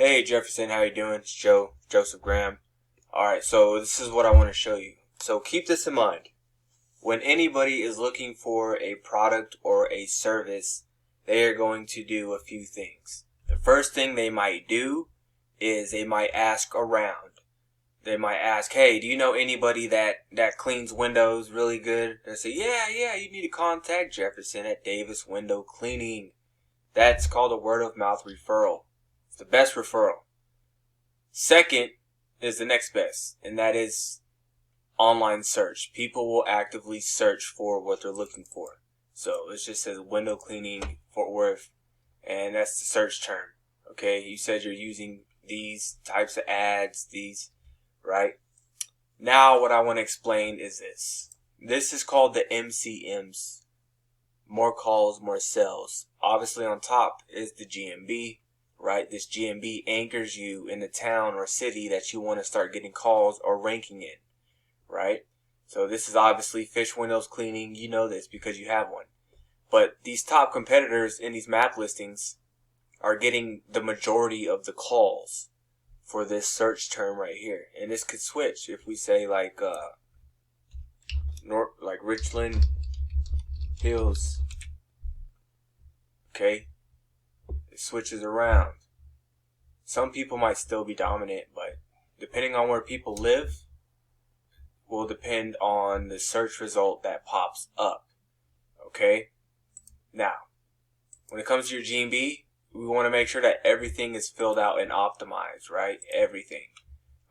Hey Jefferson, how you doing? It's Joseph Graham. Alright, so this is what I want to show you. So keep this in mind. When anybody is looking for a product or a service, they are going to do a few things. The first thing they might do is they might ask around. They might ask, hey, do you know anybody that cleans windows really good? They say, yeah, you need to contact Jefferson at Davis Window Cleaning. That's called a word of mouth referral. It's the best referral. Second is the next best, and that is online search. People will actively search for what they're looking for. So it just says window cleaning Fort Worth, and that's the search term. Okay, you said you're using these types of ads, right? Now what I want to explain is this. This is called the MCMs. More calls, more sales. Obviously on top is the GMB. Right, this GMB anchors you in the town or city that you want to start getting calls or ranking in, right? So this is obviously fish windows cleaning. You know this because you have one. But these top competitors in these map listings are getting the majority of the calls for this search term right here. And this could switch if we say like Richland Hills. Okay. It switches around. Some people might still be dominant, but depending on where people live will depend on the search result that pops up. Okay? Now, when it comes to your GMB, we want to make sure that everything is filled out and optimized, right? Everything.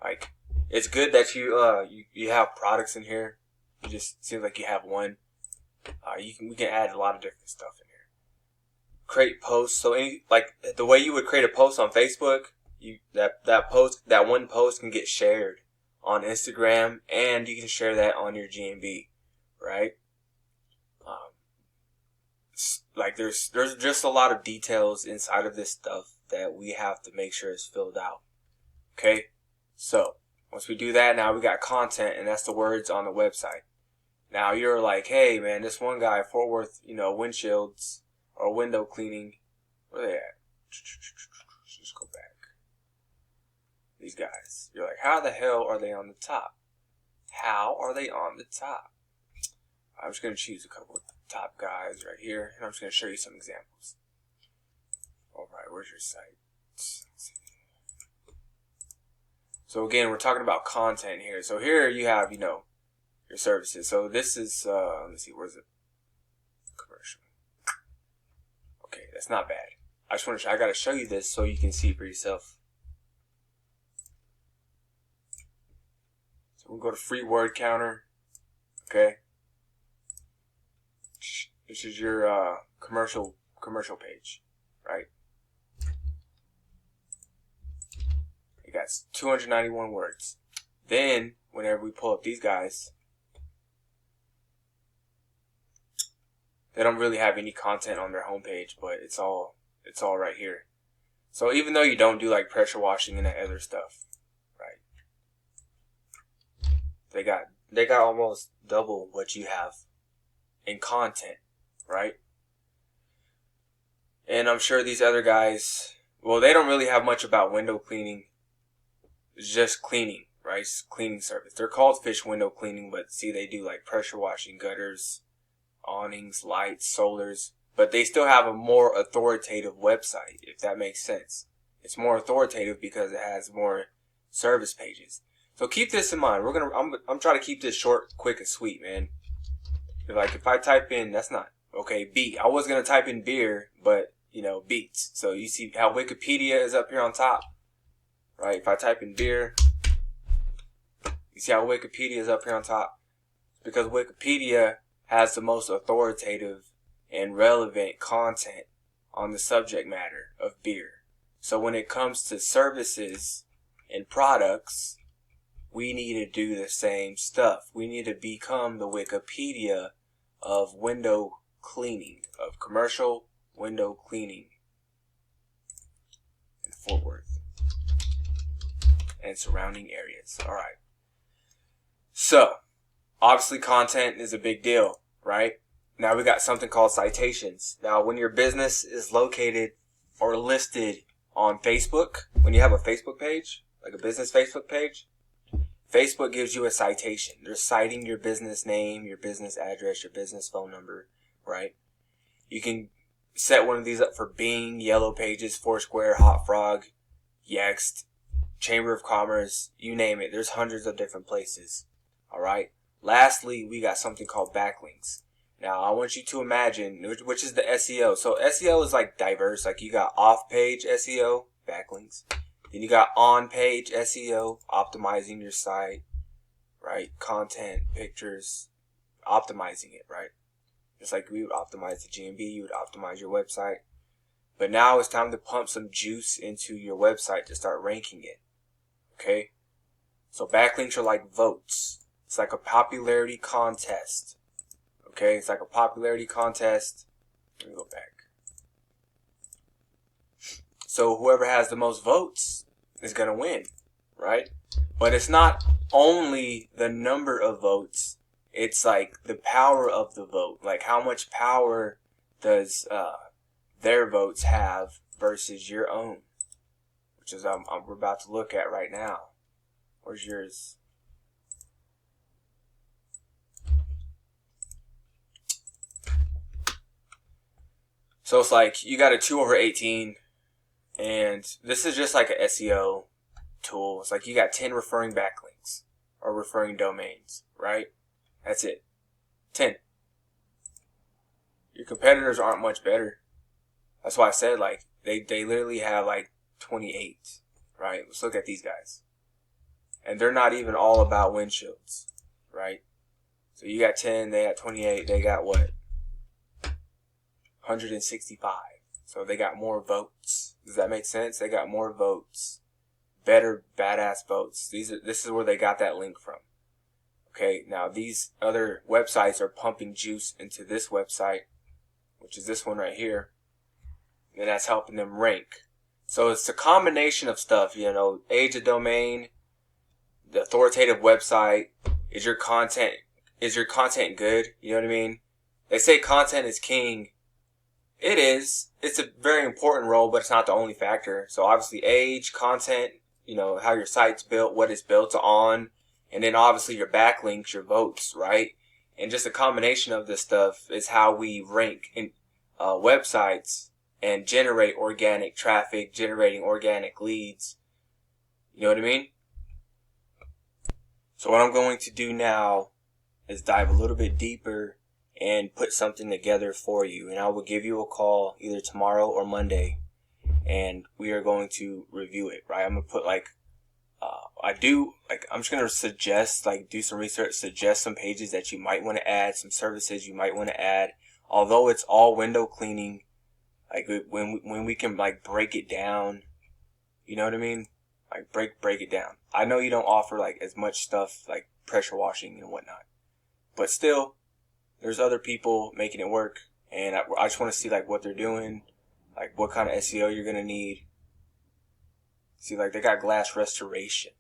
Like, it's good that you have products in here. It just seems like you have one. We can add a lot of different stuff in here. Create posts. So the way you would create a post on Facebook, that one post can get shared on Instagram, and you can share that on your GMB, right? There's just a lot of details inside of this stuff that we have to make sure is filled out. Okay, so once we do that, now we got content, and that's the words on the website. Now you're like, hey man, this one guy, Fort Worth, windshields or window cleaning, where they at? Let's just go back. These guys. You're like, how the hell are they on the top? How are they on the top? I'm just going to choose a couple of top guys right here, and I'm just going to show you some examples. Alright, where's your site? So again, we're talking about content here. So here you have, your services. So this is, let's see, where's it? Commercial. Okay, that's not bad. I gotta show you this so you can see for yourself. So we'll go to free word counter. Okay. This is your commercial page, right? You got 291 words. Then whenever we pull up these guys, they don't really have any content on their homepage, but it's all right here. So even though you don't do like pressure washing and that other stuff, right? They got almost double what you have in content, right? And I'm sure these other guys, well, they don't really have much about window cleaning. It's just cleaning, right? It's cleaning service. They're called fish window cleaning, but see, they do like pressure washing, gutters, awnings, lights, solars, but they still have a more authoritative website, if that makes sense. It's more authoritative because it has more service pages. So keep this in mind. I'm trying to keep this short, quick, and sweet, man. If I type in, that's not okay. Beat. I was gonna type in beer, but beats. So you see how Wikipedia is up here on top, right? If I type in beer, you see how Wikipedia is up here on top. It's because Wikipedia has the most authoritative and relevant content on the subject matter of beer. So when it comes to services and products, we need to do the same stuff. We need to become the Wikipedia of window cleaning, of commercial window cleaning in Fort Worth and surrounding areas. Alright. So, obviously content is a big deal, right? Now we got something called citations. Now when your business is located or listed on Facebook, when you have a Facebook page, like a business Facebook page, Facebook gives you a citation. They're citing your business name, your business address, your business phone number, right? You can set one of these up for Bing, Yellow Pages, Foursquare, Hot Frog, Yext, Chamber of Commerce, you name it. There's hundreds of different places. Alright? Lastly, we got something called backlinks. Now, I want you to imagine, which is the SEO. So SEO is like diverse. Like you got off-page SEO, backlinks. Then you got on-page SEO, optimizing your site, right? Content, pictures, optimizing it, right? Just like we would optimize the GMB, you would optimize your website. But now it's time to pump some juice into your website to start ranking it. Okay? So backlinks are like votes. It's like a popularity contest. Okay? It's like a popularity contest. Let me go back. So whoever has the most votes is going to win, right? But it's not only the number of votes. It's like the power of the vote. Like how much power does their votes have versus your own, which is we're about to look at right now. Where's yours? So it's like you got a 2/18, and this is just like an SEO tool. It's like you got 10 referring backlinks or referring domains, right? That's it. 10. Your competitors aren't much better. That's why I said like they literally have like 28, right? Let's look at these guys. And they're not even all about windshields, right? So you got 10, they got 28, they got what? 165. So they got more votes. Does that make sense? They got more votes. Better badass votes. This is where they got that link from. Okay, now these other websites are pumping juice into this website, which is this one right here. And that's helping them rank. So it's a combination of stuff, you know, age of domain, the authoritative website, is your content good? You know what I mean? They say content is king. It is. It's a very important role, but it's not the only factor. So obviously age, content, you know, how your site's built, what it's built on, and then obviously your backlinks, your votes, right? And just a combination of this stuff is how we rank in websites and generate organic traffic, generating organic leads. You know what I mean? So what I'm going to do now is dive a little bit deeper and put something together for you. And I will give you a call either tomorrow or Monday, and we are going to review it, right? I'm going to put I'm just going to suggest, do some research, suggest some pages that you might want to add, some services you might want to add. Although it's all window cleaning, like when we can like break it down, you know what I mean? Like break it down. I know you don't offer like as much stuff like pressure washing and whatnot, but still, there's other people making it work, and I just want to see like what they're doing, like what kind of SEO you're gonna need. See, like they got glass restoration.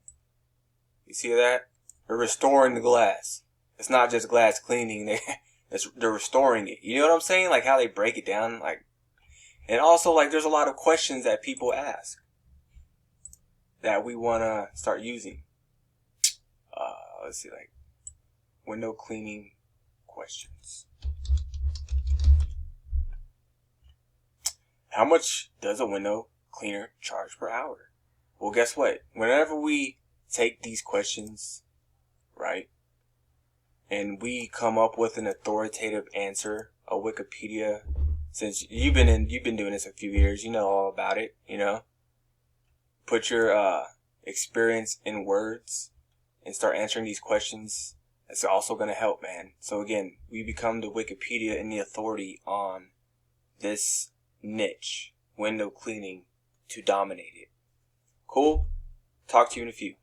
You see that? They're restoring the glass. It's not just glass cleaning. They're restoring it. You know what I'm saying? Like how they break it down, like. And also, like, there's a lot of questions that people ask that we want to start using. Let's see, like, window cleaning questions. How much does a window cleaner charge per hour? Well, guess what? Whenever we take these questions, right, and we come up with an authoritative answer, a Wikipedia. Since you've been doing this a few years, you know all about it, you know. Put your experience in words and start answering these questions. That's also going to help, man. So again, we become the Wikipedia and the authority on this niche, window cleaning, to dominate it. Cool? Talk to you in a few.